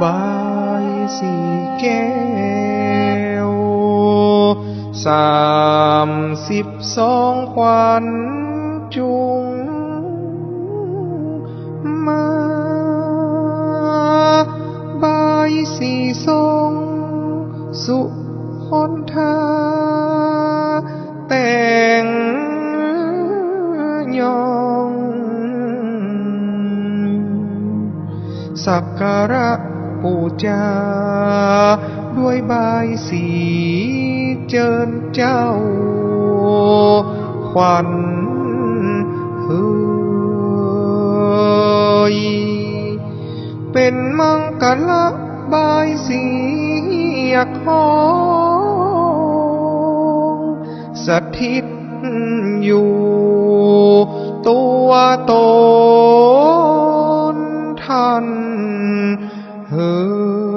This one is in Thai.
บายสีแก้ว32ขวัญจุงมาบายสีทรงสุคนทาแต่งยองสักการะปูจาด้วยบายสีเจิญเจ้าขวัญเฮยเป็นมังกรบายสีของสถิตอยู่ตัวตนท่านเฮย